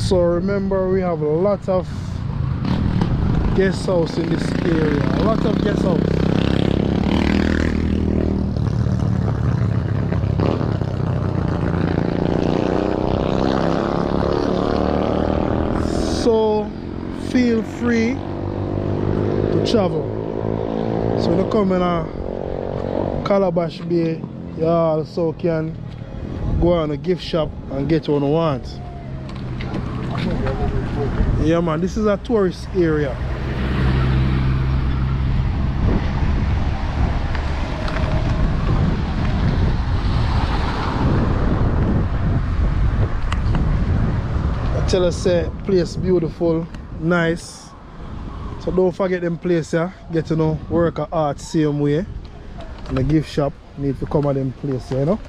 So remember, we have a lot of guest house in this area. A lot of guest house. So feel free to travel. So when you come in a Calabash Bay, you also can go on a gift shop and get what you want. Yeah man, this is a tourist area. I tell us say place beautiful, nice. So don't forget them place here. Get to know work of art same way. In the gift shop, need to come at them place here, you know.